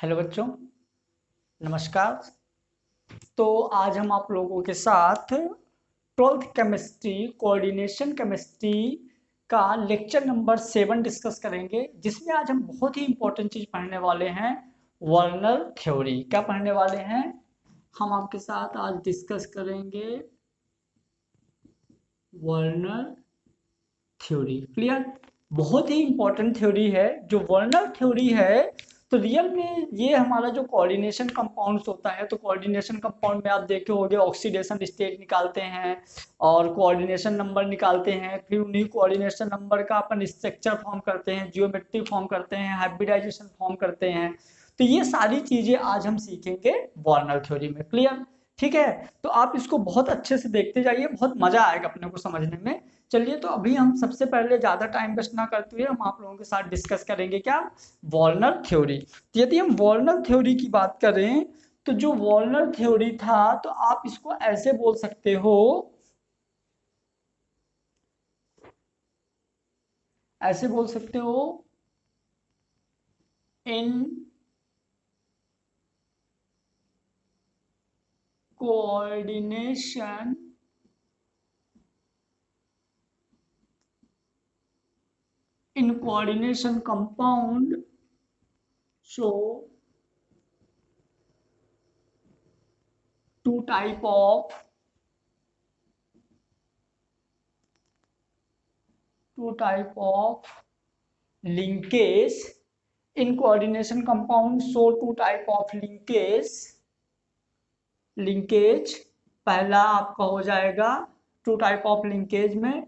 Hello बच्चों, नमस्कार। तो आज हम आप लोगों के साथ 12th केमिस्ट्री कोऑर्डिनेशन केमिस्ट्री का लेक्चर नंबर 7 डिस्कस करेंगे, जिसमें आज हम बहुत ही इंपॉर्टेंट चीज पढ़ने वाले हैं, वर्नर थ्योरी। क्या पढ़ने वाले हैं? हम आपके साथ आज डिस्कस करेंगे वर्नर थ्योरी। क्लियर? बहुत ही इंपॉर्टेंट थ्योरी है जो वर्नर थ्योरी है। तो रियल में ये हमारा जो कोऑर्डिनेशन कंपाउंड्स होता है, तो कोऑर्डिनेशन कंपाउंड में आप देखे होंगे ऑक्सीडेशन स्टेट निकालते हैं और कोऑर्डिनेशन नंबर निकालते हैं, फिर उन्हीं कोऑर्डिनेशन नंबर का अपन स्ट्रक्चर फॉर्म करते हैं, जियोमेट्री फॉर्म करते हैं, हाइब्रिडाइजेशन फॉर्म करते हैं। तो ये सारी चीजें आज हम सीखेंगे वर्नर थ्योरी में। क्लियर? ठीक है, तो आप इसको बहुत अच्छे से देखते जाइए, बहुत मजा आएगा अपने को समझने में। चलिए, तो अभी हम सबसे पहले ज्यादा टाइम वेस्ट ना करते हुए हम आप लोगों के साथ डिस्कस करेंगे क्या, वॉर्नर थ्योरी। तो यदि हम वॉर्नर थ्योरी की बात करें, तो जो वॉर्नर थ्योरी था, तो आप इसको ऐसे बोल सकते हो, ऐसे बोल सकते हो, in coordination compound show two type of linkage in coordination compound show two type of linkage। पहला आपका हो जाएगा टू टाइप ऑफ लिंकेज में,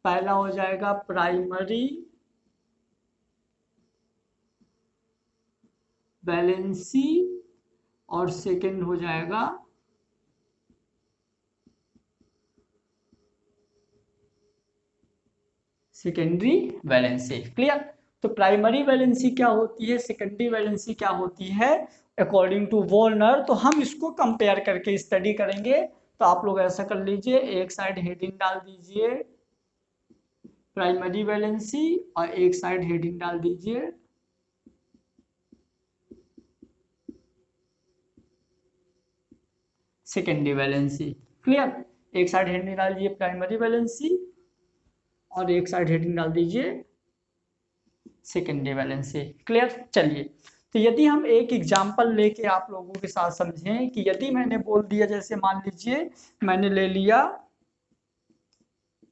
पहला हो जाएगा प्राइमरी वैलेंसी और सेकंड हो जाएगा सेकेंडरी वैलेंसी। क्लियर? तो प्राइमरी वैलेंसी क्या होती है, सेकेंडरी वैलेंसी क्या होती है, अकॉर्डिंग टू वॉर्नर। तो हम इसको कंपेयर करके स्टडी करेंगे। तो आप लोग ऐसा कर लीजिए, एक साइड हेडिंग डाल दीजिए प्राइमरी वैलेंसी और एक साइड हेडिंग डाल दीजिए सेकेंडरी वैलेंसी। क्लियर? एक साइड हेडिंग डाल दीजिए प्राइमरी वैलेंसी और एक साइड हेडिंग डाल दीजिए सेकेंडरी वैलेंसी। क्लियर? चलिए, तो यदि हम एक एग्जांपल लेके आप लोगों के साथ समझें कि यदि मैंने बोल दिया, जैसे मान लीजिए मैंने ले लिया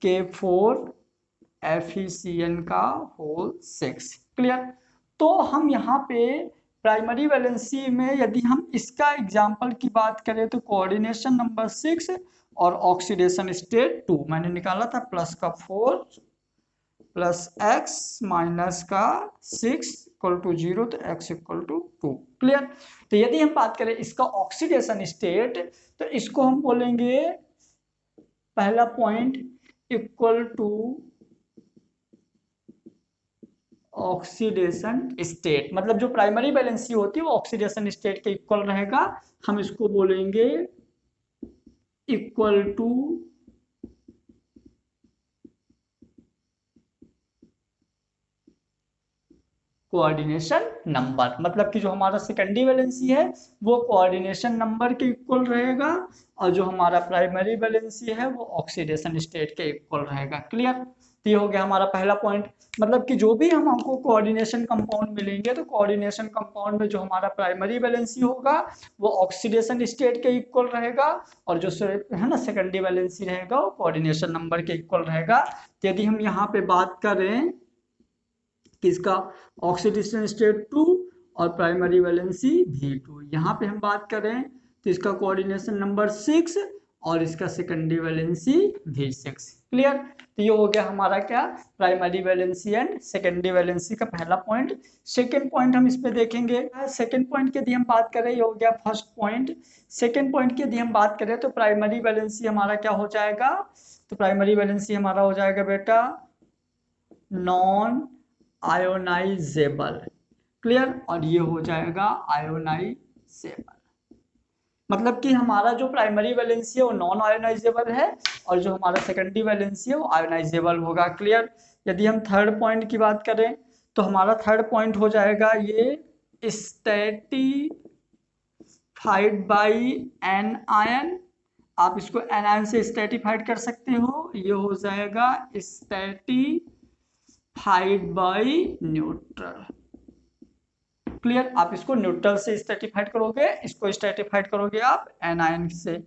K4FeCN का होल 6। क्लियर? तो हम यहाँ पे प्राइमरी वैलेंसी में यदि हम इसका एग्जांपल की बात करें, तो कोऑर्डिनेशन नंबर 6 और ऑक्सीडेशन स्टेट 2 मैंने निकाला था, प्लस का 4 प्लस x माइनस का 6 इक्वल टू 0, तो x इक्वल टू 2। क्लियर? तो यदि हम बात करें इसका ऑक्सीडेशन स्टेट, तो इसको हम बोलेंगे पहला point equal to oxidation state, मतलब जो प्राइमरी वैलेंसी होती है वो ऑक्सीडेशन स्टेट के इक्वल रहेगा। हम इसको बोलेंगे इक्वल टू कोऑर्डिनेशन नंबर, मतलब कि जो हमारा सेकेंडरी वैलेंसी है वो कोऑर्डिनेशन नंबर के इक्वल रहेगा और जो हमारा प्राइमरी वैलेंसी है वो ऑक्सीडेशन स्टेट के इक्वल रहेगा। क्लियर? तो ये हो गया हमारा पहला पॉइंट। मतलब कि जो भी हम हमको कोऑर्डिनेशन कंपाउंड मिलेंगे, तो कोऑर्डिनेशन कंपाउंड में जो हमारा प्राइमरी वैलेंसी होगा वो ऑक्सीडेशन स्टेट के इक्वल रहेगा और जो है ना सेकेंडरी वैलेंसी रहेगा वो कोऑर्डिनेशन नंबर के इक्वल रहेगा। तो यदि हम यहाँ पे बात करें किसका, ऑक्सीडेशन स्टेट 2 और प्राइमरी वैलेंसी V2, यहाँ पे हम बात करें तो इसका कोऑर्डिनेशन नंबर 6 और इसका सेकेंडरी वैलेंसी V6। क्लियर? तो ये हो गया हमारा क्या, primary valency and secondary valency का पहला पॉइंट। सेकेंड पॉइंट हम इस पे देखेंगे। सेकेंड पॉइंट की यदि हम बात करें, ये हो गया फर्स्ट पॉइंट। सेकेंड पॉइंट की यदि हम बात करें तो प्राइमरी वैलेंसी हमारा क्या हो जाएगा, तो प्राइमरी वैलेंसी हमारा हो जाएगा बेटा नॉन आयोनाइजेबल। क्लियर? और ये हो जाएगा आयोनाइजेबल, मतलब कि हमारा जो प्राइमरी वैलेंसी है वो नॉन आयोनाइजेबल है और जो हमारा सेकेंडरी वैलेंसी है वो आयोनाइजेबल होगा। क्लियर? यदि हम थर्ड पॉइंट की बात करें तो हमारा थर्ड पॉइंट हो जाएगा ये स्ट्रेटिफाइड बाई एन आयन, आप इसको एनायन से स्ट्रेटिफाइड कर सकते हो, ये हो जाएगा स्ट्रेटिफाइड बाई न्यूट्रल। क्लियर, आप इसको न्यूट्रल से स्ट्रेटिफाइड करोगे, इसको स्ट्रेटिफाइड करोगे आप एनायन से।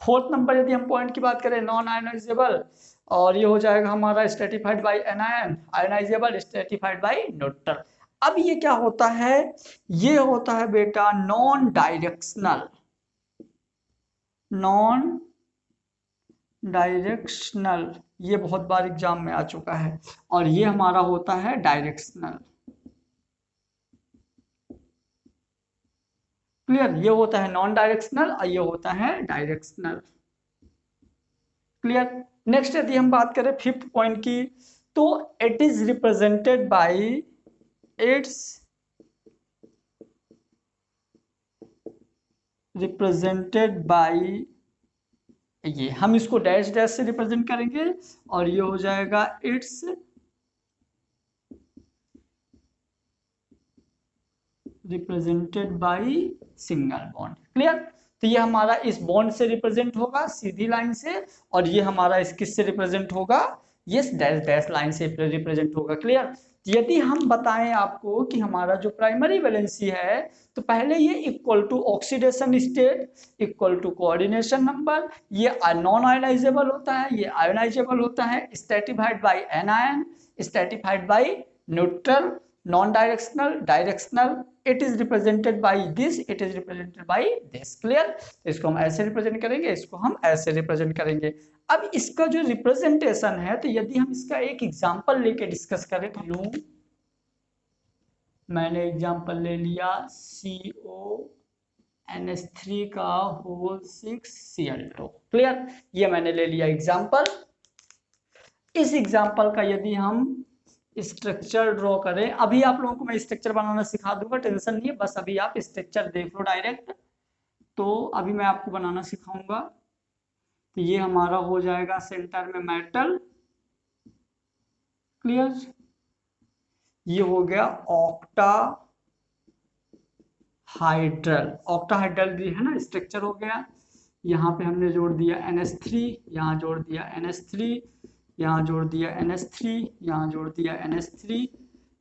फोर्थ नंबर यदि हम पॉइंट की बात करें नॉन आयोनाइजेबल, और ये हो जाएगा हमारा stratified by anion, ionisable stratified by neutral. अब ये क्या होता है, ये होता है बेटा नॉन डायरेक्शनल, नॉन डायरेक्शनल, ये बहुत बार एग्जाम में आ चुका है, और ये हमारा होता है डायरेक्शनल। क्लियर, ये होता है नॉन डायरेक्शनल और ये होता है डायरेक्शनल। क्लियर, नेक्स्ट यदि हम बात करें फिफ्थ पॉइंट की, तो it is represented bye it's represented by, ये हम इसको डैश डैश से रिप्रेजेंट करेंगे, और ये हो जाएगा it's represented by single bond. Clear, तो ये हमारा इस बॉन्ड से रिप्रेजेंट होगा सीधी लाइन से, और ये हमारा इस किस से रिप्रेजेंट होगा, ये डैश डैश लाइन से रिप्रेजेंट होगा। क्लियर, यदि हम बताएं आपको कि हमारा जो प्राइमरी वैलेंसी है, तो पहले ये equal to oxidation state equal to coordination number, ये नॉन आयोनाइजेबल होता है, ये आयोनाइजेबल होता है, satisfied by anion, satisfied by neutral, non directional, directional, it is represented by this, it is represented by this. Clear, इसको हम ऐसे represent करेंगे, इसको हम ऐसे रिप्रेजेंट करेंगे। अब इसका जो रिप्रेजेंटेशन है, तो यदि हम इसका एक एग्जांपल लेके डिस्कस करें, तो यूं मैंने एग्जांपल ले लिया CONH3 का होल 6Cl2। क्लियर, ये मैंने ले लिया एग्जांपल। इस एग्जांपल का यदि हम स्ट्रक्चर ड्रॉ करें, अभी आप लोगों को मैं स्ट्रक्चर बनाना सिखा दूंगा, टेंशन नहीं है, बस अभी आप स्ट्रक्चर देख लो डायरेक्ट। तो अभी मैं आपको बनाना सिखाऊंगा। तो ये हमारा हो जाएगा सेंटर में मेटल। क्लियर, ये हो गया ऑक्टा हाइड्रल, ऑक्टा हाइड्रल भी है ना स्ट्रक्चर हो गया। यहाँ पे हमने जोड़ दिया NH3, यहाँ जोड़ दिया NH3, यहाँ जोड़ दिया NH3, यहाँ जोड़ दिया NH3,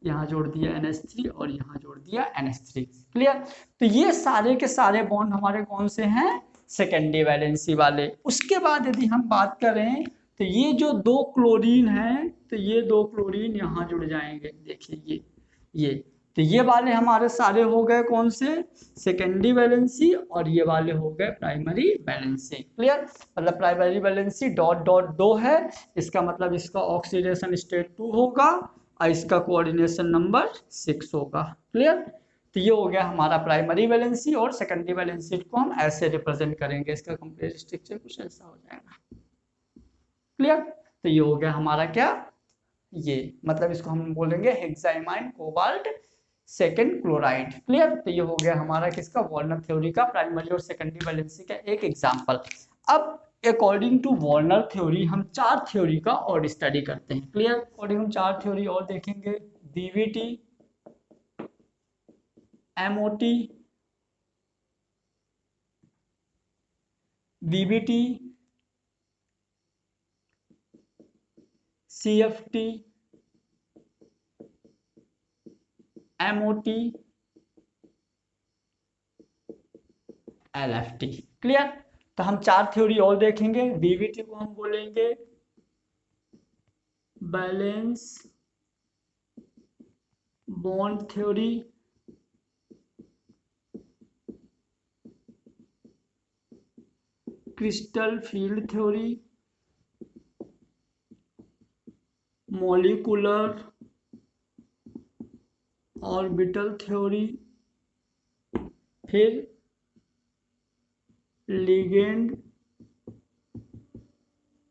यहाँ जोड़ दिया NH3, और यहाँ जोड़ दिया NH3। क्लियर, तो ये सारे के सारे बॉन्ड हमारे कौन से हैं, सेकेंडरी वैलेंसी वाले। उसके बाद यदि हम बात करें, तो ये जो दो क्लोरीन है, तो ये दो क्लोरीन यहाँ जुड़ जाएंगे, देखिए ये तो ये वाले हमारे सारे हो गए कौन से, सेकेंडरी वैलेंसी, और ये वाले हो गए प्राइमरी वैलेंसी। क्लियर, मतलब प्राइमरी वैलेंसी डॉट डॉट 2 है, इसका मतलब इसका ऑक्सीडेशन स्टेट 2 होगा, और इसका कोऑर्डिनेशन नंबर 6 होगा। क्लियर, तो ये हो गया हमारा प्राइमरी वैलेंसी, और सेकेंडरी वैलेंसी को हम ऐसे रिप्रेजेंट करेंगे, इसका कंप्लीट स्ट्रक्चर कुछ ऐसा हो जाएगा। क्लियर, तो ये हो गया हमारा क्या, ये मतलब इसको हम बोलेंगे हेक्साइमाइन कोबाल्ट सेकेंड क्लोराइड। क्लियर, तो ये हो गया हमारा किसका, वार्नर थ्योरी का प्राइमरी और सेकेंडरी वैलेंसी का एक एग्जांपल। अब अकॉर्डिंग टू वार्नर थ्योरी हम 4 थ्योरी का और स्टडी करते हैं। क्लियर, अकॉर्डिंग हम 4 थ्योरी और देखेंगे, DVT, MOT, BBT, CFT, MOT, LFT। Clear, तो हम 4 थ्योरी और देखेंगे। DVT को हम बोलेंगे balance bond theory, crystal field theory, molecular orbital theory, फिर लिगेंड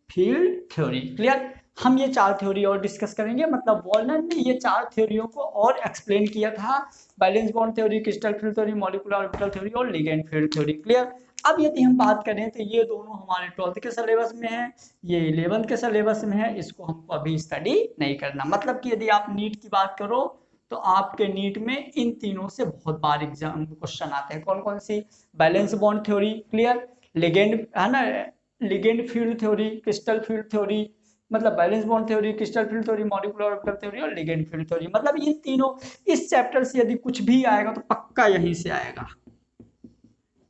फील्ड थ्योरी। क्लियर, हम ये 4 थ्योरी और डिस्कस करेंगे, मतलब वार्नर ने ये 4 थ्योरियों को और एक्सप्लेन किया था, balance bond theory, crystal field theory, molecular orbital theory और लिगेंड फील्ड थ्योरी। क्लियर, अब यदि हम बात करें, तो ये दोनों हमारे 12th के सिलेबस में है, ये 11th के सिलेबस में है, इसको हमको अभी स्टडी नहीं करना। मतलब कि यदि आप नीट की बात करो, तो आपके नीट में इन तीनों से बहुत बार एग्जाम क्वेश्चन आते हैं। कौन कौन सी? Valence bond theory, clear, ligand है ना, ligand field theory, crystal field theory, मतलब valence bond theory, crystal field theory, molecular orbital theory और लिगेंड फील्ड थ्योरी। मतलब इन तीनों, इस चैप्टर से यदि कुछ भी आएगा तो पक्का यहीं से आएगा,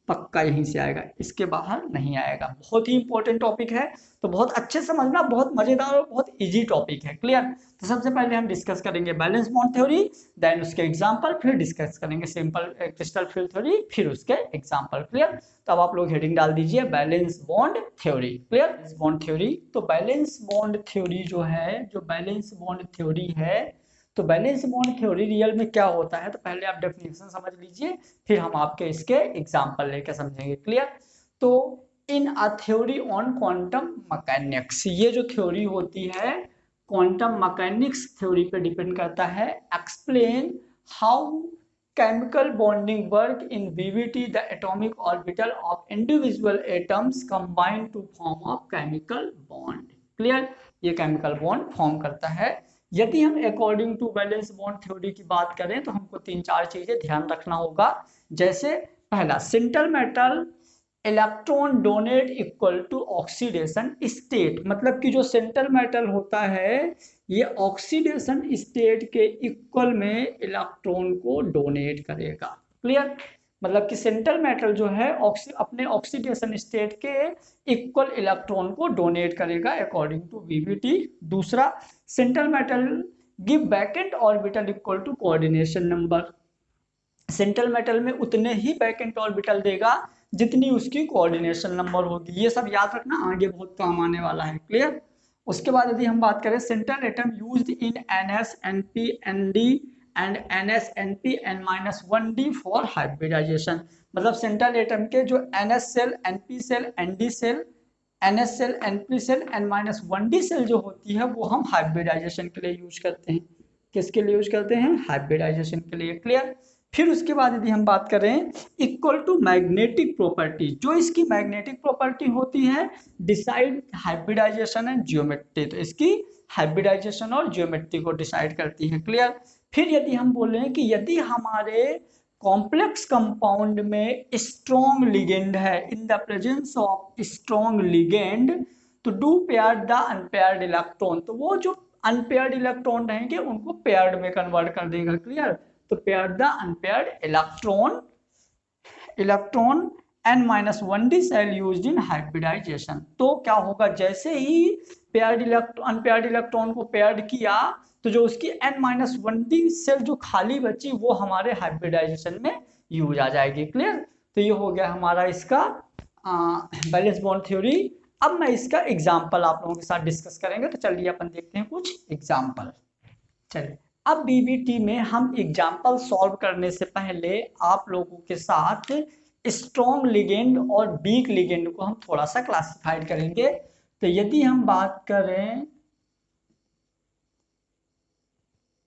पक्का यहीं से आएगा, इसके बाहर नहीं आएगा। बहुत ही इंपॉर्टेंट टॉपिक है, तो बहुत अच्छे से समझना, बहुत मजेदार और बहुत इजी टॉपिक है, क्लियर। तो सबसे पहले हम डिस्कस करेंगे बैलेंस बॉन्ड थ्योरी, देन उसके एग्जांपल, फिर डिस्कस करेंगे सिंपल क्रिस्टल फील्ड थ्योरी, फिर उसके एग्जांपल, क्लियर। तो अब आप लोग हेडिंग डाल दीजिए balance bond theory, clear. Balance bond theory, तो बैलेंस बॉन्ड थ्योरी जो है, जो बैलेंस बॉन्ड थ्योरी है, तो बैलेंस बॉन्ड थ्योरी रियल में क्या होता है, तो पहले आप डेफिनेशन समझ लीजिए, फिर हम आपके इसके एग्जांपल लेकर समझेंगे, क्लियर। तो इन uh theory on quantum mechanics, ये जो थ्योरी होती है क्वांटम मैकेनिक्स थ्योरी पे डिपेंड करता है। Explain how chemical bonding work in VVT, the atomic orbital of individual atoms combine to form a chemical bond, clear। ये chemical bond फॉर्म करता है। यदि हम according to valence bond theory की बात करें तो हमको 3-4 चीजें ध्यान रखना होगा। जैसे पहला, central metal electron donate equal to oxidation state, मतलब कि जो सेंटर मेटल होता है ये ऑक्सीडेशन स्टेट के इक्वल में इलेक्ट्रॉन को डोनेट करेगा, क्लियर। मतलब कि सेंट्रल मेटल जो है अपने ऑक्सीडेशन स्टेट के इक्वल इलेक्ट्रॉन को डोनेट करेगा अकॉर्डिंग टू वीवीटी। दूसरा, central metal give vacant orbital equal to coordination number, central metal में उतने ही वैकेंट ऑर्बिटल देगा जितनी उसकी कोऑर्डिनेशन नंबर होगी। ये सब याद रखना, आगे बहुत काम आने वाला है, क्लियर। उसके बाद यदि हम बात करें central atom used in NS, NP, ND and NS, NP N-1D for hybridization, मतलब सेंट्रल एटम के जो NS shell, NP shell, ND shell, NS shell, NP shell, N-1D shell जो होती है वो हम हाइब्रिडाइजेशन के लिए यूज करते हैं। किसके लिए यूज करते हैं? हाइब्रिडाइजेशन के लिए, क्लियर। फिर उसके बाद यदि हम बात करें इक्वल टू मैग्नेटिक प्रॉपर्टी, जो इसकी मैग्नेटिक प्रॉपर्टी होती है डिसाइड हाइब्रिडाइजेशन एंड जियोमेट्री, तो इसकी हाइब्रिडाइजेशन और जियोमेट्री को डिसाइड करती है, क्लियर। फिर यदि हम बोले कि यदि हमारे कॉम्प्लेक्स कंपाउंड में स्ट्रॉन्ग लिगेंड है, in the presence of strong ligand, तो do pair the unpaired electron, तो वो जो अनपेयर्ड इलेक्ट्रॉन रहेंगे उनको पेयर्ड में कन्वर्ट कर देगा, क्लियर। तो pair the unpaired electron N-1D shell used in hybridization, तो क्या होगा, जैसे ही अनपेयर्ड इलेक्ट्रॉन को पेयर्ड किया तो जो उसकी N-1D सेल जो खाली बची वो हमारे हाइब्रिडाइजेशन में यूज आ जाएगी, क्लियर। तो ये हो गया हमारा इसका बैलेंस बॉन्ड थ्योरी। अब मैं इसका एग्जाम्पल आप लोगों के साथ डिस्कस करेंगे, तो चलिए अपन देखते हैं कुछ एग्जाम्पल। चलिए, अब बीबीटी में हम एग्जाम्पल सॉल्व करने से पहले आप लोगों के साथ स्ट्रॉन्ग लिगेंड और वीक लिगेंड को हम थोड़ा सा क्लासिफाइड करेंगे। तो यदि हम बात करें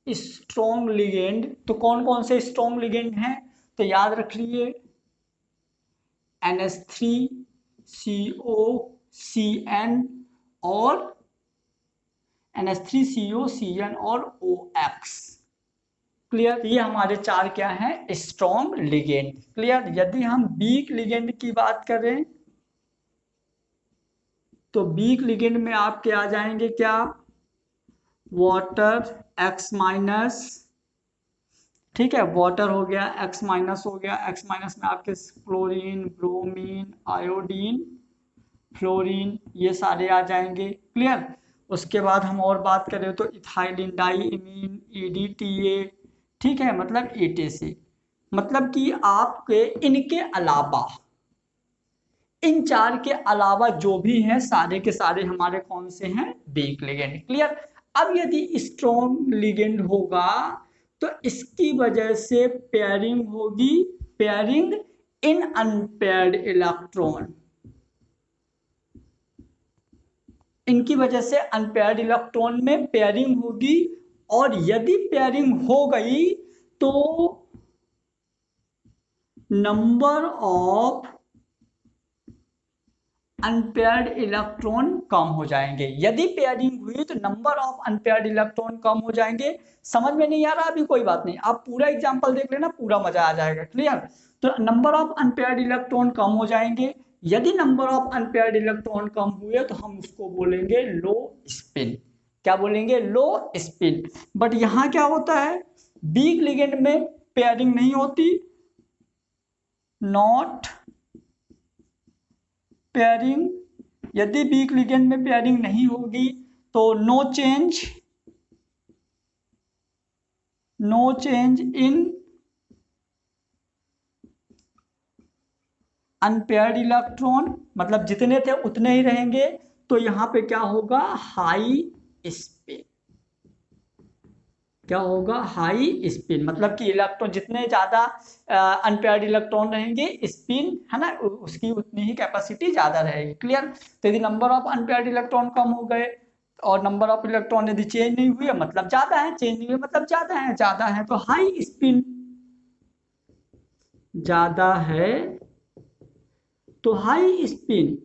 स्ट्रॉन्ग लिगेंड, तो कौन कौन से स्ट्रॉन्ग लिगेंड हैं, तो याद रख लिए NH3COCN और NH3COCN और OX, क्लियर। ये हमारे चार क्या हैं? Strong ligand, clear. यदि हम वीक लिगेंड की बात करें तो वीक लिगेंड में आपके आ जाएंगे क्या? वाटर X-, ठीक है, वाटर हो गया, X- हो गया, X- में आपके क्लोरीन, ब्रोमीन, आयोडीन, फ्लोरीन, ये सारे आ जाएंगे, क्लियर। उसके बाद हम और बात करें तो इथाइलिन डाइमीन, EDTA, ठीक है, मतलब ETC, मतलब कि आपके इनके अलावा, इन चार के अलावा जो भी हैं सारे के सारे हमारे कौन से हैं? Week ligand, clear. अब यदि स्ट्रॉन्ग लिगेंड होगा तो इसकी वजह से पेयरिंग होगी, पेयरिंग इन अनपेयर्ड इलेक्ट्रॉन, इनकी वजह से अनपेयर्ड इलेक्ट्रॉन में पेयरिंग होगी, और यदि पेयरिंग हो गई तो नंबर ऑफ अनपेयर्ड इलेक्ट्रॉन कम हो जाएंगे। यदि पेयरिंग हुई तो नंबर ऑफ अनपेयर्ड इलेक्ट्रॉन कम हो जाएंगे। समझ में नहीं आ रहा अभी कोई बात नहीं, आप पूरा एग्जांपल देख लेना, पूरा मजा आ जाएगा। क्लियर? तो नंबर ऑफ अनपेयर्ड इलेक्ट्रॉन कम हो जाएंगे। यदि नंबर ऑफ अनपेयर्ड इलेक्ट्रॉन कम हुए तो हम उसको बोलेंगे लो स्पिन। क्या बोलेंगे? लो स्पिन। बट यहां क्या होता है, वीक लिगेंड में पेयरिंग नहीं होती, नॉट पेयरिंग। यदि वीक लिगेंड में पेयरिंग नहीं होगी तो no change in unpaired electron, मतलब जितने थे उतने ही रहेंगे। तो यहां पे क्या होगा? High spin. क्या होगा? हाई स्पिन, मतलब कि इलेक्ट्रॉन जितने ज्यादा अनपेयर्ड इलेक्ट्रॉन रहेंगे, स्पिन है ना, उसकी उतनी ही कैपेसिटी ज्यादा रहेगी। क्लियर? तो यदि नंबर ऑफ अनपेयर्ड इलेक्ट्रॉन कम हो गए और नंबर ऑफ इलेक्ट्रॉन यदि चेंज नहीं हुए मतलब ज्यादा है, चेंज नहीं हुए मतलब ज्यादा है तो हाई स्पिन। ज्यादा है तो हाई स्पिन,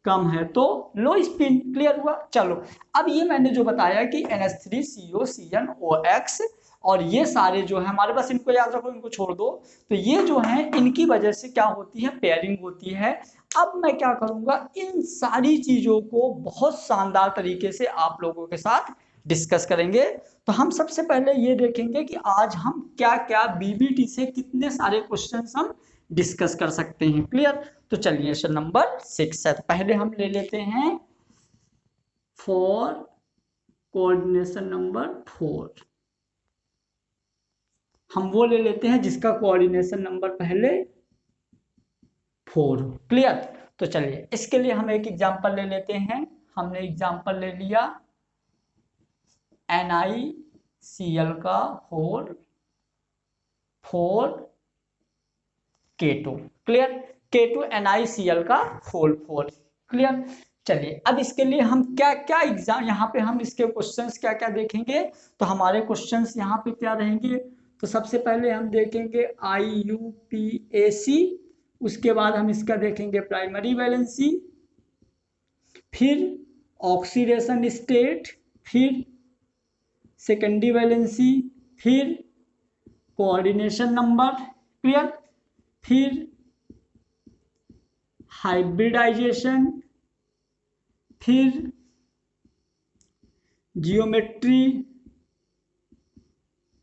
कम है तो लो स्पिन। क्लियर हुआ? चलो, अब ये मैंने जो बताया कि NH3COCnOx और ये सारे जो है हमारे पास, इनको याद रखो, इनको छोड़ दो। तो ये जो है इनकी वजह से क्या होती है? पेयरिंग होती है। अब मैं क्या करूंगा, इन सारी चीजों को बहुत शानदार तरीके से आप लोगों के साथ डिस्कस करेंगे। तो हम सबसे पहले ये देखेंगे कि आज हम क्या क्या बीबीटी से कितने सारे क्वेश्चंस हम डिस्कस कर सकते हैं। क्लियर? तो चलिए क्वेश्चन नंबर 6 है, तो पहले हम ले लेते हैं फॉर कोऑर्डिनेशन नंबर 4। हम वो ले लेते हैं जिसका कोऑर्डिनेशन नंबर पहले 4 हो। क्लियर? तो चलिए इसके लिए हम एक एग्जांपल ले लेते हैं। हमने एग्जांपल ले लिया NiCl का whole 4 K2। Clear? K2 NiCl का होल 4। क्लियर? चलिए अब इसके लिए हम क्या क्या एग्जाम, यहाँ पे हम इसके क्वेश्चंस क्या क्या देखेंगे। तो हमारे क्वेश्चंस यहाँ पे क्या रहेंगे, तो सबसे पहले हम देखेंगे IUPAC, उसके बाद हम इसका देखेंगे प्राइमरी वैलेंसी, फिर ऑक्सीडेशन स्टेट, फिर सेकेंडरी वैलेंसी, फिर कोऑर्डिनेशन नंबर। क्लियर? फिर हाइब्रिडाइजेशन, फिर जियोमेट्री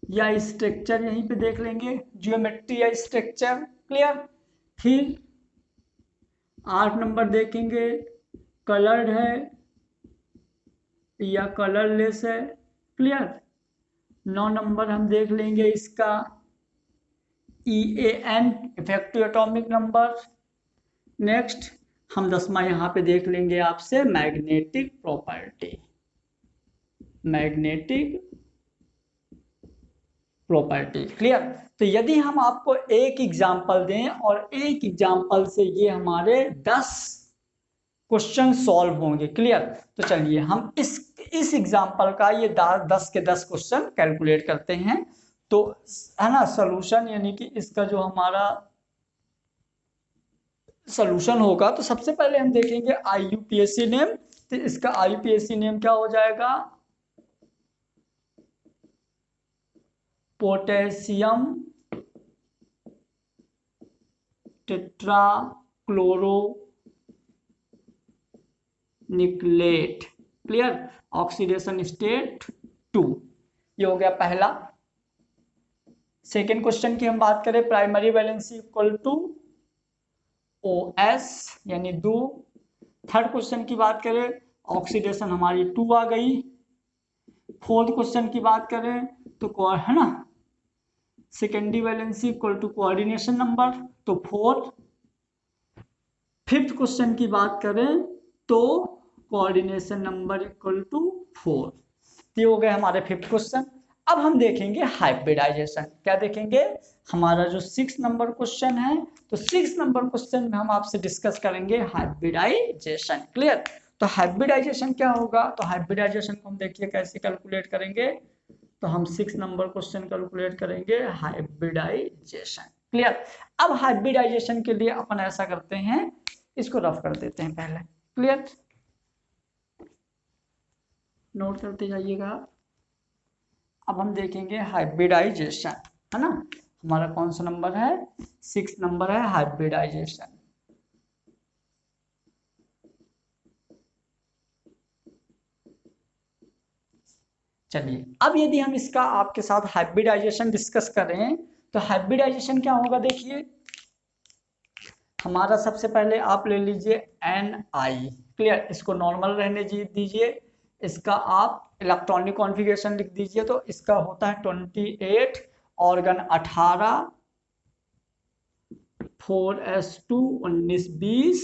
या स्ट्रक्चर, यहीं पे देख लेंगे जियोमेट्री या स्ट्रक्चर। क्लियर? फिर 8 नंबर देखेंगे कलर्ड है या कलरलेस है। क्लियर? 9 नंबर हम देख लेंगे इसका EAN effective atomic number. Next हम 10वां यहाँ पे देख लेंगे आपसे magnetic property, magnetic property. Clear? तो यदि हम आपको एक एग्जांपल दें और एक एग्जांपल से ये हमारे 10 क्वेश्चन सॉल्व होंगे। क्लियर? तो चलिए हम इस एग्जांपल का ये 10 के 10 क्वेश्चन कैलकुलेट करते हैं। तो है ना सॉल्यूशन, यानी कि इसका जो हमारा सॉल्यूशन होगा, तो सबसे पहले हम देखेंगे IUPAC नेम। तो इसका IUPAC नेम क्या हो जाएगा? पोटेशियम टेट्राक्लोरो निकलेट। क्लियर? Oxidation state 2। ये हो गया पहला। सेकेंड क्वेश्चन की हम बात करें, primary valency equal to OS यानी 2। थर्ड क्वेश्चन की बात करें, ऑक्सीडेशन हमारी 2 आ गई। फोर्थ क्वेश्चन की बात करें तो है ना secondary valency equal to coordination number, तो 4। फिफ्थ क्वेश्चन की बात करें तो कोऑर्डिनेशन नंबर इक्वल टू 4। ये हो गए हमारे फिफ्थ क्वेश्चन। अब हम देखेंगे हाइब्रिडाइजेशन। क्या देखेंगे? हमारा जो 6 नंबर क्वेश्चन है, तो 6 नंबर क्वेश्चन में हम आपसे डिस्कस करेंगे हाइब्रिडाइजेशन। क्लियर? तो हाइब्रिडाइजेशन क्या होगा, तो हाइब्रिडाइजेशन को हम देखिए कैसे कैलकुलेट करेंगे। तो हम 6 नंबर क्वेश्चन कैलकुलेट करेंगे हाइब्रिडाइजेशन। क्लियर? अब हाइब्रिडाइजेशन के लिए अपन ऐसा करते हैं, इसको रफ कर देते हैं पहले। क्लियर, नोट करते जाइएगा। अब हम देखेंगे हाइब्रिडाइजेशन, है ना। हमारा कौन सा नंबर है, 6 नंबर है हाइब्रिडाइजेशन। चलिए, अब यदि हम इसका आपके साथ हाइब्रिडाइजेशन डिस्कस करें तो हाइब्रिडाइजेशन क्या होगा, देखिए हमारा सबसे पहले आप ले लीजिए Ni। क्लियर, इसको नॉर्मल रहने दीजिए, इसका आप इलेक्ट्रॉनिक कॉन्फ़िगरेशन लिख दीजिए। तो इसका होता है 28, ऑर्गन 18, 4s2 19 20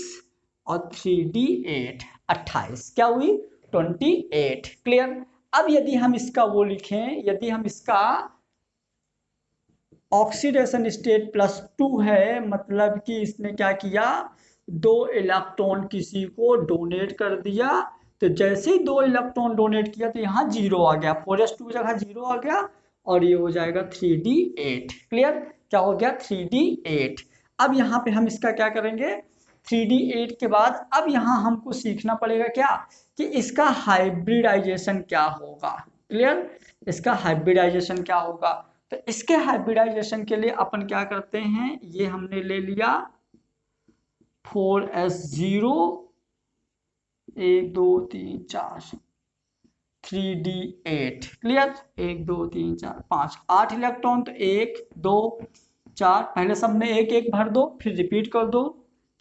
और 3d 8 28। क्या हुई, 28। क्लियर, अब यदि हम इसका वो लिखें, यदि हम इसका ऑक्सीडेशन स्टेट +2 है, मतलब कि इसने क्या किया, 2 इलेक्ट्रॉन किसी को डोनेट कर दिया। तो जैसे ही 2 इलेक्ट्रॉन डोनेट किया तो यहाँ 0 आ गया, 4s2 की जगह 0 आ गया और ये हो जाएगा 3d8। क्लियर, क्या हो गया, 3d8। अब यहाँ पे हम इसका क्या करेंगे, 3d8 के बाद अब यहाँ हमको सीखना पड़ेगा क्या, कि इसका हाइब्रिडाइजेशन क्या होगा। क्लियर, इसका हाइब्रिडाइजेशन क्या होगा। तो इसके हाइब्रिडाइजेशन के लिए अपन क्या करते हैं, ये हमने ले लिया 4s0 1 2 3 4 3d8। क्लियर, 1 2 3 4 5 8 इलेक्ट्रॉन, तो 1 2 4, पहले सब में एक एक भर दो, फिर रिपीट कर दो,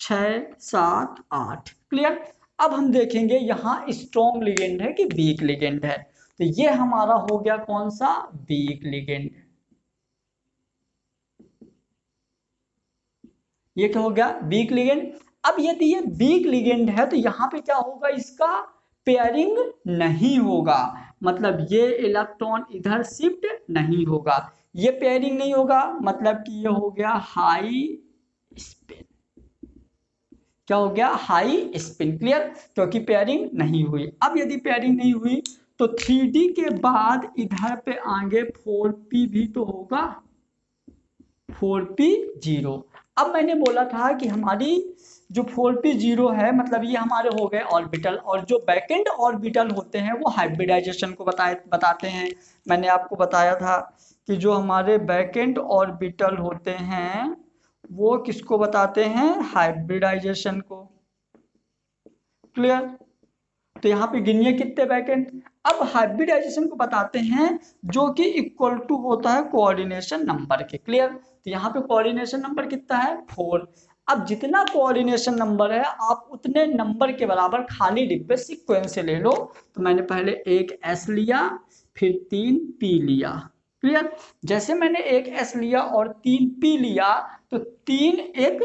6 7 8। क्लियर, अब हम देखेंगे यहाँ स्ट्रॉन्ग लिगेंड है कि वीक लिगेंड है। तो ये हमारा हो गया कौन सा, वीक लिगेंड। ये क्या हो गया, वीक लिगेंड। अब यदि ये वीक लिगेंड है तो यहाँ पे क्या होगा, इसका पेयरिंग नहीं होगा, मतलब ये इलेक्ट्रॉन इधर शिफ्ट नहीं होगा, ये पेयरिंग नहीं होगा, मतलब कि ये हो गया हाई स्पिन। क्या हो गया, हाई स्पिन। क्लियर, क्योंकि पेयरिंग नहीं हुई। अब यदि पेयरिंग नहीं हुई तो 3d के बाद इधर पे आगे 4p भी तो होगा, 4p0। अब मैंने बोला था कि हमारी जो 4p0 है, मतलब ये हमारे हो गए ऑर्बिटल, और जो बैकेंड ऑर्बिटल होते हैं वो हाइब्रिडाइजेशन को बताते हैं। मैंने आपको बताया था कि जो हमारे बैकेंड ऑर्बिटल होते हैं वो किसको बताते हैं, हाइब्रिडाइजेशन को। क्लियर, तो यहाँ पे गिनिए कितने बैकेंड। अब हाइब्रिडाइजेशन को बताते हैं जो कि इक्वल टू होता है कोऑर्डिनेशन नंबर के। क्लियर, तो यहाँ पे कोऑर्डिनेशन नंबर कितना है, 4। अब जितना कोऑर्डिनेशन नंबर है आप उतने नंबर के बराबर खाली डिब्बे सीक्वेंस से ले लो। तो मैंने पहले एक S लिया, फिर 3 P लिया। क्लियर, जैसे मैंने एक S लिया और 3 P लिया तो 3 1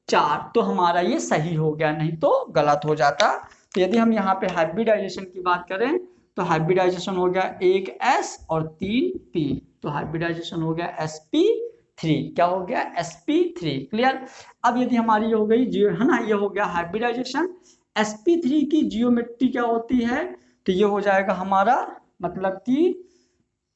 4, तो हमारा ये सही हो गया, नहीं तो गलत हो जाता। तो यदि हम यहाँ पे हाइब्रिडाइजेशन की बात करें तो हाइब्रिडाइजेशन हो गया 1 S और 3 P, तो हाइब्रिडाइजेशन हो गया sp3। क्या हो गया, sp3। क्लियर, अब यदि हमारी ये हो गई जियो, है ना, ये हो गया हाइब्रिडाइजेशन। sp3 की जियोमेट्री क्या होती है, तो ये हो जाएगा हमारा, मतलब कि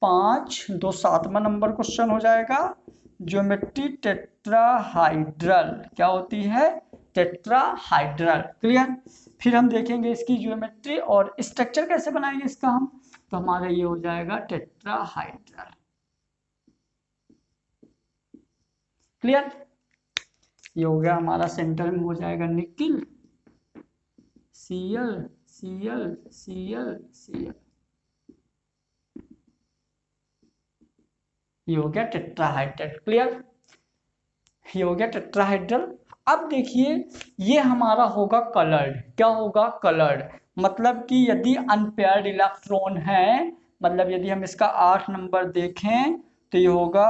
5 2 7वां नंबर क्वेश्चन हो जाएगा। ज्योमेट्री टेट्राहाइड्रल क्या होती है, टेट्राहाइड्रल। क्लियर, फिर हम देखेंगे इसकी ज्योमेट्री और स्ट्रक्चर कैसे बनाएंगे इसका हम, तो हमारा ये हो जाएगा टेट्राहाइड्रल। क्लियर, ये हो गया हमारा, सेंटर में हो जाएगा nickel, Cl Cl Cl Cl, ये हो गया टेट्राहाइड्रल। क्लियर, ये हो गया टेट्राहाइड्रल। अब देखिए ये हमारा होगा कलर्ड। क्या होगा, कलर्ड, मतलब कि यदि अनपेयर्ड इलेक्ट्रॉन है, मतलब यदि हम इसका 8 नंबर देखें तो ये होगा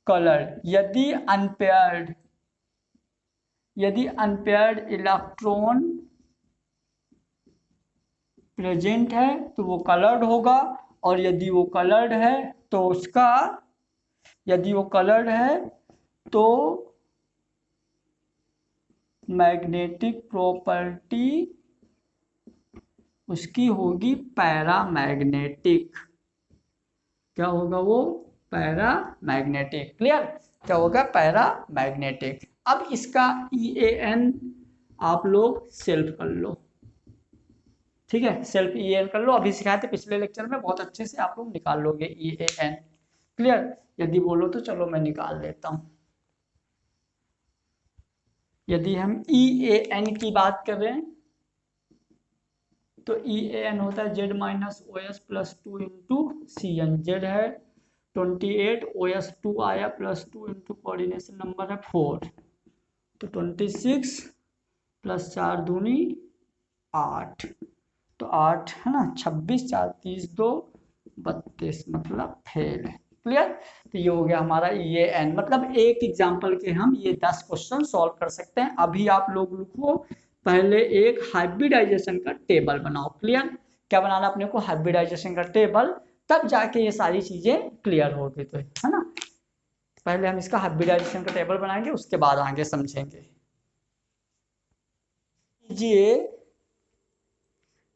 कलर्ड। यदि अनपेयर्ड इलेक्ट्रॉन प्रेजेंट है तो वो कलर्ड होगा, और यदि वो कलर्ड है तो उसका, यदि वो कलर्ड है तो मैग्नेटिक प्रॉपर्टी उसकी होगी पैरामैग्नेटिक। क्या होगा वो, पैरामैग्नेटिक। क्लियर, क्या होगा, पैरामैग्नेटिक। अब इसका EAN आप लोग सेल्फ कर लो, ठीक है, सेल्फ EAN कर लो। अभी सिखाए थे पिछले लेक्चर में, बहुत अच्छे से आप लोग निकाल लोगे EAN। क्लियर? यदि बोलो तो चलो मैं निकाल लेता हूं। यदि हम EAN की बात करें तो EAN होता है Z minus OS plus 2 into CN। Z है 28, OS 2 आया प्लस 2 इंटू कोऑर्डिनेशन नंबर है 4, तो 26 प्लस 4 दूनी 8, तो 8 है ना, 26 4 30 2 32, मतलब फेल है। क्लियर? तो ये हो गया हमारा EAN। मतलब एक एग्जाम्पल के हम ये 10 क्वेश्चन सॉल्व कर सकते हैं। अभी आप लोग लिखो, पहले एक हाइब्रिडाइजेशन का टेबल बनाओ। क्लियर? क्या बनाना अपने को? हाइब्रिडाइजेशन का टेबल, तब जाके ये सारी चीजें क्लियर होगी, तो है ना। पहले हम इसका हाइब्रिडाइजेशन का टेबल बनाएंगे, उसके बाद आगे समझेंगे।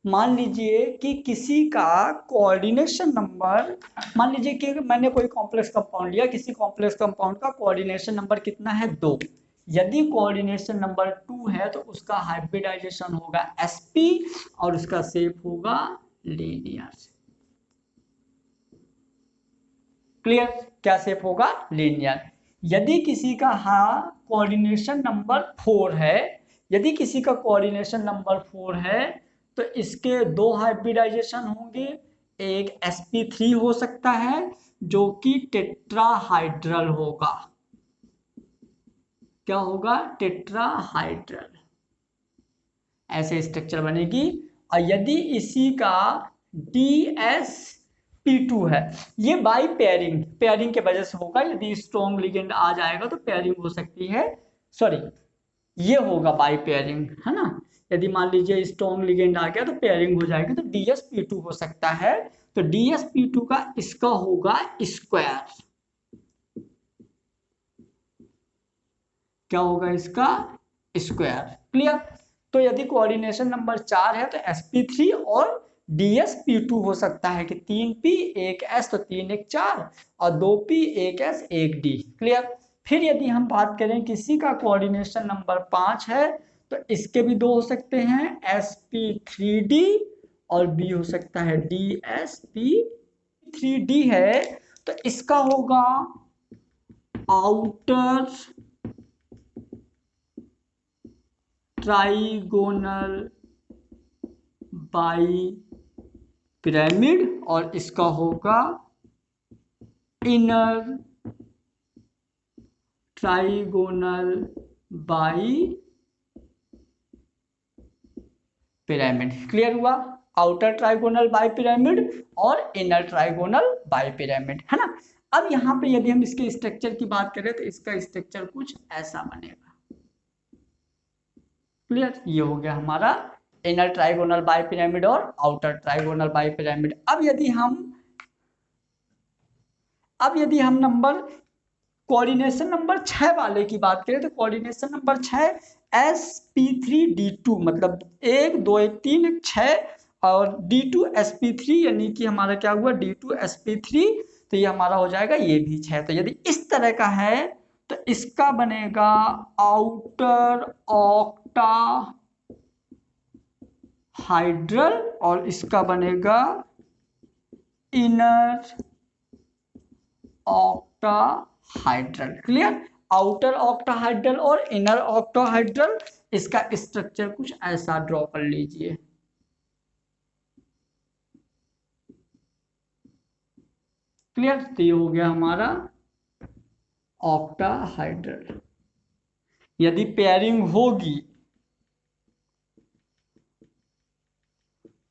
मान लीजिए कि किसी का कोऑर्डिनेशन नंबर, मान लीजिए कि मैंने कोई कॉम्प्लेक्स कंपाउंड लिया, किसी कॉम्प्लेक्स कंपाउंड का कोऑर्डिनेशन नंबर कितना है? 2। यदि कोऑर्डिनेशन नंबर 2 है तो उसका हाइब्रिडाइजेशन होगा sp और उसका शेप होगा लीनियर। क्लियर? क्या शेप होगा? लीनियर। यदि किसी का कोऑर्डिनेशन नंबर 4 है, यदि किसी का कोऑर्डिनेशन नंबर 4 है तो इसके दो हाइब्रिडाइजेशन होंगे। एक sp3 हो सकता है जो कि टेट्राहाइड्रल होगा। क्या होगा? टेट्राहाइड्रल, ऐसे स्ट्रक्चर बनेगी। और यदि इसी का DsP2 है, ये बाई पेयरिंग, पेयरिंग के वजह से होगा। यदि स्ट्रॉन्ग लिगेंड आ जाएगा तो पेयरिंग हो सकती है, सॉरी ये होगा बाई पेयरिंग, है ना। यदि मान लीजिए स्ट्रॉन्ग लिगेंड आ गया तो पेयरिंग हो जाएगी, तो DsP2 हो सकता है। तो DsP2 का इसका होगा स्क्वायर। क्या होगा इसका? स्क्वायर। क्लियर? तो यदि कोऑर्डिनेशन नंबर 4 है तो sp3 और DsP2 हो सकता है कि 3p 1s, तो 3 1 4 और 2p 1s 1d। क्लियर? फिर यदि हम बात करें किसी का कोऑर्डिनेशन नंबर 5 है तो इसके भी दो हो सकते हैं, sp3d और b हो सकता है DsP3d है तो इसका होगा आउटर ट्राइगोनल बाई पिरामिड और इसका होगा inner trigonal by pyramid. Clear हुआ? आउटर ट्राइगोनल बाई पिरामिड और इनर ट्राइगोनल बाई पिरामिड, है ना। अब यहां पे यदि हम इसके स्ट्रक्चर की बात करें तो इसका स्ट्रक्चर कुछ ऐसा बनेगा। क्लियर? ये हो गया हमारा इनर ट्राइगोनल बाई पिरामिड और आउटर ट्राइगोनल बाई पिरामिड। अब यदि हम नंबर कोऑर्डिनेशन नंबर 6 वाले की बात करें तो कोऑर्डिनेशन नंबर 6 sp3d2, मतलब 1 2 1 3 1 6 और d2 sp3, यानी कि हमारा क्या हुआ? d2 sp3, तो ये हमारा हो जाएगा ये भी 6। तो यदि इस तरह का है तो इसका बनेगा आउटर ऑक्टा हाइड्रल और इसका बनेगा inner octahedral. Clear? Outer octahedral और इनर ऑक्टाहाइड्रल, इसका स्ट्रक्चर कुछ ऐसा ड्रॉ कर लीजिए। क्लियर? तो ये हो गया हमारा ऑक्टाहाइड्रल। यदि पेयरिंग होगी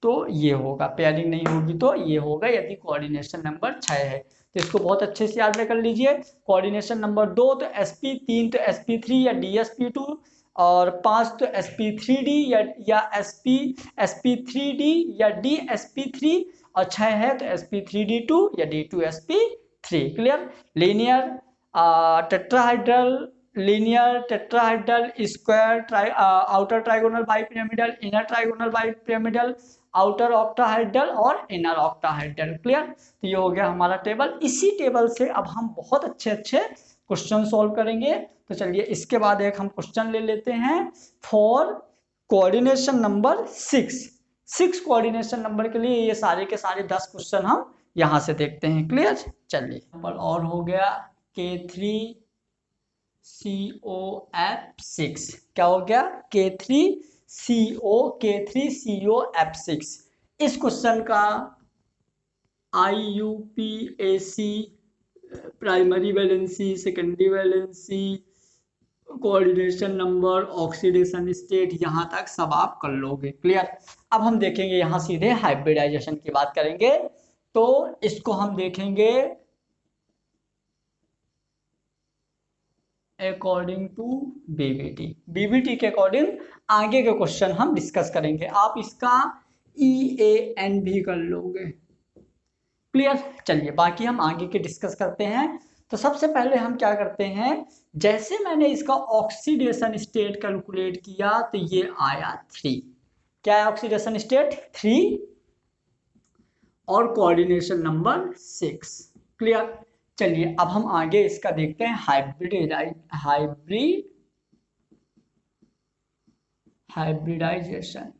तो ये होगा, पेयरिंग नहीं होगी तो ये होगा, यदि कोऑर्डिनेशन नंबर 6 है। तो इसको बहुत अच्छे से याद कर लीजिए। कोऑर्डिनेशन नंबर 2 तो sp, 3 तो sp3 या DsP2 और 5 तो sp3d या sp3d या DsP3 और 6 है तो sp3d2 या d2sp3। Clear? Linear tetrahedral, linear tetrahedral, square, outer trigonal bipyramidal, inner trigonal bipyramidal, outer octahedral और इनर ऑक्टाहाइड्रल। क्लियर? तो ये हो गया हमारा टेबल। इसी टेबल से अब हम बहुत अच्छे अच्छे क्वेश्चन सॉल्व करेंगे। तो चलिए इसके बाद एक हम क्वेश्चन ले लेते हैं for coordination number 6 coordination number के लिए ये सारे के सारे 10 क्वेश्चन हम यहां से देखते हैं। क्लियर, चलिए नंबर और हो गया K3COF6। क्या हो गया? K3COF6। इस क्वेश्चन का IUPAC primary valency, secondary valency, coordination number, oxidation state, यहां तक सब आप कर लोगे। क्लियर। अब हम देखेंगे यहां सीधे हाइब्रिडाइजेशन की बात करेंगे। तो इसको हम देखेंगे अकॉर्डिंग टू बीबीटी के अकॉर्डिंग आगे के क्वेश्चन हम डिस्कस करेंगे। आप इसका EAN भी कर लोगे। क्लियर, चलिए बाकी हम आगे के डिस्कस करते हैं। तो सबसे पहले हम क्या करते हैं, जैसे मैंने इसका ऑक्सीडेशन स्टेट कैलकुलेट किया तो ये आया 3। क्या है ऑक्सीडेशन स्टेट? 3 और कोऑर्डिनेशन नंबर 6। क्लियर, चलिए अब हम आगे इसका देखते हैं हाइब्रिडाइजेशन।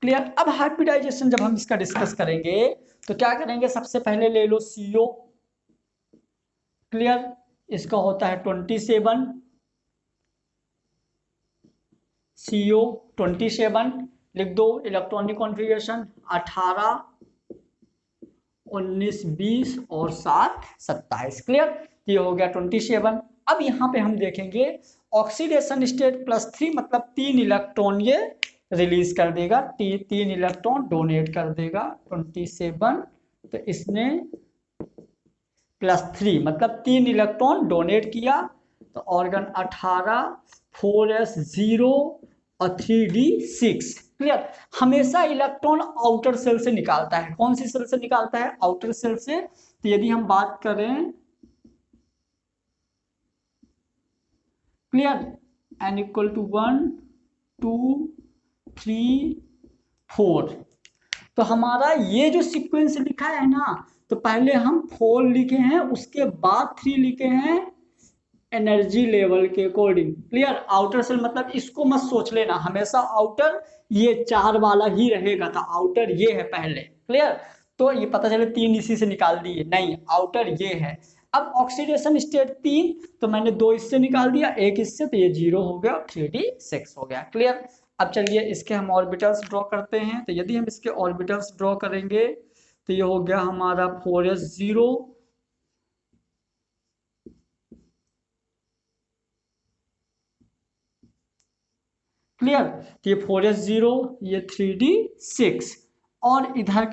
क्लियर। अब हाइब्रिडाइजेशन जब हम इसका डिस्कस करेंगे तो क्या करेंगे, सबसे पहले ले लो CO। क्लियर, इसका होता है 27, CO 27 लिख दो। इलेक्ट्रॉनिक कॉन्फ़िगरेशन 18, 19, 20 और 7, 27। क्लियर, ये हो गया 27। अब यहाँ पे हम देखेंगे ऑक्सीडेशन स्टेट +3 मतलब 3 इलेक्ट्रॉन ये रिलीज कर देगा, 3 इलेक्ट्रॉन डोनेट कर देगा। 27 तो इसने +3 मतलब 3 इलेक्ट्रॉन डोनेट किया। तो ऑर्गन 18, 4s0 और 3d6। क्लियर, हमेशा इलेक्ट्रॉन आउटर सेल से निकालता है। कौन सी सेल से निकालता है? आउटर सेल से। तो यदि हम बात करें, क्लियर, n = 1 2 3 4। तो हमारा ये जो सीक्वेंस लिखा है ना, तो पहले हम 4 लिखे हैं, उसके बाद 3 लिखे हैं एनर्जी लेवल के अकॉर्डिंग। क्लियर, आउटर सेल मतलब इसको मत सोच लेना, हमेशा आउटर ये 4 वाला ही रहेगा। तो आउटर ये है पहले। क्लियर, तो ये पता चले 3 इसी से निकाल दिए, नहीं, आउटर ये है। अब ऑक्सीडेशन स्टेट 3 तो मैंने 2 इससे निकाल दिया, 1 इससे, तो ये 0 हो गया, 3d6 हो गया। क्लियर। अब चलिए इसके हम ऑर्बिटल्स ड्रॉ करते हैं। तो यदि हम इसके ऑर्बिटल्स ड्रॉ करेंगे तो ये हो गया हमारा 4s0, क्लियर, तो ये 4s0, ये 3d6 और इधर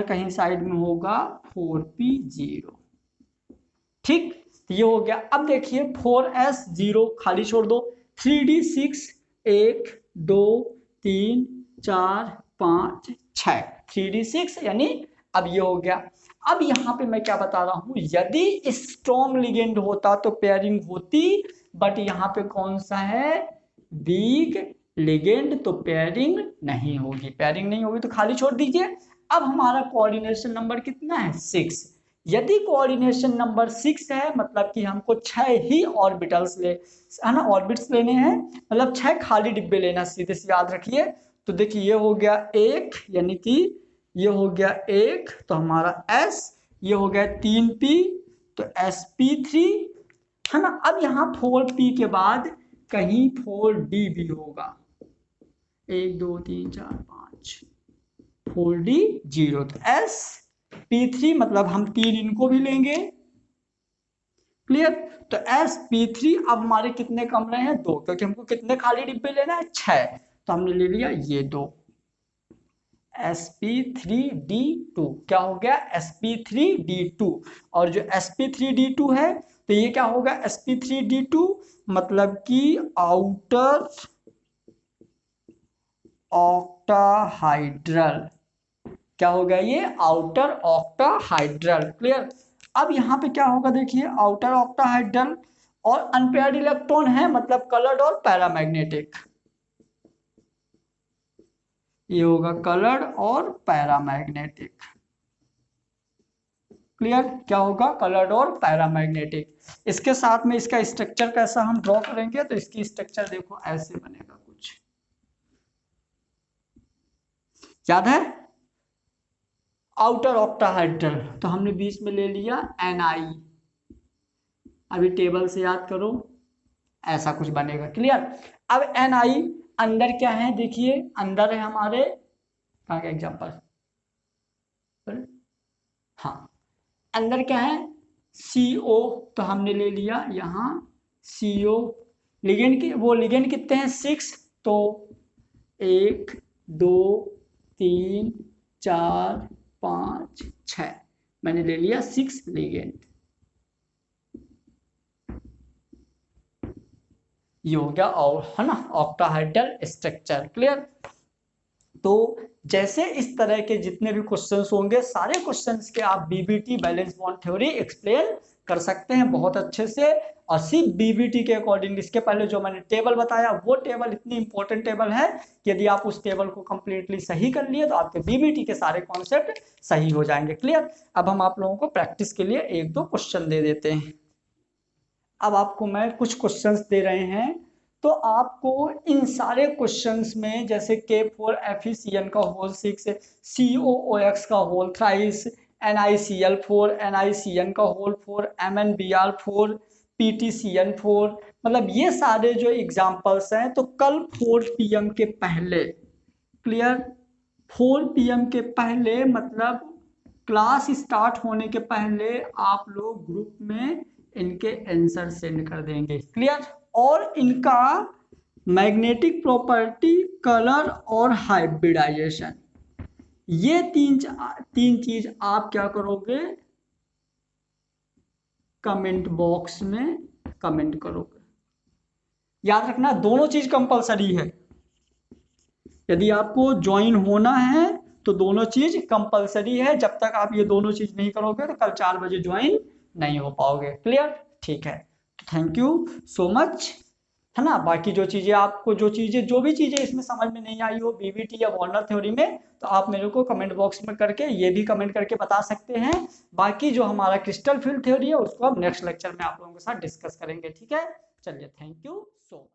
कहीं साइड में होगा 4p0। ठीक, तो ये हो गया। अब देखिए 4s0 खाली छोड़ दो, 3d6 1 2 3 4 5 6, 3d6 यानी अब ये हो गया। अब यहाँ पे मैं क्या बता रहा हूं, यदि स्ट्रॉन्ग लिगेंड होता तो पेयरिंग होती, बट यहाँ पे कौन सा है, वीक लिगेंड, तो पेयरिंग नहीं होगी। पेयरिंग नहीं होगी तो खाली छोड़ दीजिए। अब हमारा कोऑर्डिनेशन नंबर कितना है, 6। यदि कोऑर्डिनेशन नंबर 6 है मतलब कि हमको 6 ही ऑर्बिटल्स है ना, ऑर्बिट्स लेने हैं, मतलब 6 खाली डिब्बे लेना, सीधे से याद रखिए। तो देखिए ये हो गया 1, यानी कि ये हो गया 1, तो हमारा S, ये हो गया 3p, तो sp3 है ना। अब यहाँ 4p के बाद कहीं 4d भी होगा, 1 2 3 4 5, 4d0, तो sp3 मतलब हम 3 इनको भी लेंगे। क्लियर, तो sp3 अब हमारे कितने कम रहे हैं, 2, क्योंकि हमको कितने खाली डिब्बे लेना है, 6, तो हमने ले लिया ये 2, sp3d2। क्या हो गया, sp3d2। और जो sp3d2 है तो ये क्या होगा, sp3d2 मतलब कि आउटर ऑक्टाहाइड्रल। क्या होगा ये, आउटर ऑक्टाहाइड्रल। क्लियर, अब यहाँ पे क्या होगा, देखिए आउटर ऑक्टाहाइड्रल और अनपेयर्ड इलेक्ट्रॉन है, मतलब कलर्ड और पैरामैग्नेटिक। ये होगा कलर्ड और पैरामैग्नेटिक। क्लियर, क्या होगा, कलर्ड और पैरामैग्नेटिक। इसके साथ में इसका स्ट्रक्चर कैसा हम ड्रॉ करेंगे, तो इसकी स्ट्रक्चर देखो ऐसे बनेगा कुछ, याद है, आउटर ऑक्टाहेड्रल, तो हमने बीच में ले लिया Ni, अभी टेबल से याद करो, ऐसा कुछ बनेगा, क्लियर। अब Ni अंदर क्या है, देखिए अंदर है हमारे, कहाँ का एग्जाम्पल, हाँ अंदर क्या है, CO, तो हमने ले लिया यहाँ CO। लिगेंड की वो लिगेंड कितने हैं, 6, तो 1 2 3 4 5 6, मैंने ले लिया 6 लिगेंड। ये हो गया और है ना ऑक्टाहेड्रल स्ट्रक्चर, क्लियर। तो जैसे इस तरह के जितने भी क्वेश्चंस होंगे, सारे क्वेश्चंस के आप BBT balance bond theory explain कर सकते हैं बहुत अच्छे से। और सिर्फ बीबीटी के अकॉर्डिंग, इसके पहले जो मैंने टेबल बताया वो टेबल इतनी इंपॉर्टेंट टेबल है कि यदि आप उस टेबल को कंप्लीटली सही कर लिए तो आपके बीबीटी के सारे कॉन्सेप्ट सही हो जाएंगे, क्लियर। अब हम आप लोगों को प्रैक्टिस के लिए 1-2 क्वेश्चन दे देते हैं। अब आपको मैं कुछ क्वेश्चंस दे रहे हैं, तो आपको इन सारे क्वेश्चंस में जैसे K4FeCN का होल 6, COOX का होल थ्राइस, NiCl4 NiCN का होल 4, MnBr4 PtCN4, मतलब ये सारे जो एग्जांपल्स हैं, तो कल 4 PM के पहले, क्लियर, 4 PM के पहले मतलब क्लास स्टार्ट होने के पहले आप लोग ग्रुप में इनके आंसर सेंड कर देंगे, क्लियर। और इनका मैग्नेटिक प्रॉपर्टी, कलर और हाइब्रिडाइजेशन, ये तीन चीज आप क्या करोगे, कमेंट बॉक्स में कमेंट करोगे। याद रखना दोनों चीज कंपलसरी है, यदि आपको ज्वाइन होना है तो दोनों चीज कंपलसरी है। जब तक आप ये दोनों चीज नहीं करोगे तो कल 4 बजे ज्वाइन नहीं हो पाओगे, क्लियर, ठीक है। थैंक यू सो मच, है ना। बाकी जो भी चीजें इसमें समझ में नहीं आई हो बीबीटी या वार्नर थ्योरी में, तो आप मेरे को कमेंट बॉक्स में करके ये भी कमेंट करके बता सकते हैं। बाकी जो हमारा क्रिस्टल फील्ड थ्योरी है उसको हम नेक्स्ट लेक्चर में आप लोगों के साथ डिस्कस करेंगे, ठीक है। चलिए, थैंक यू सो मच।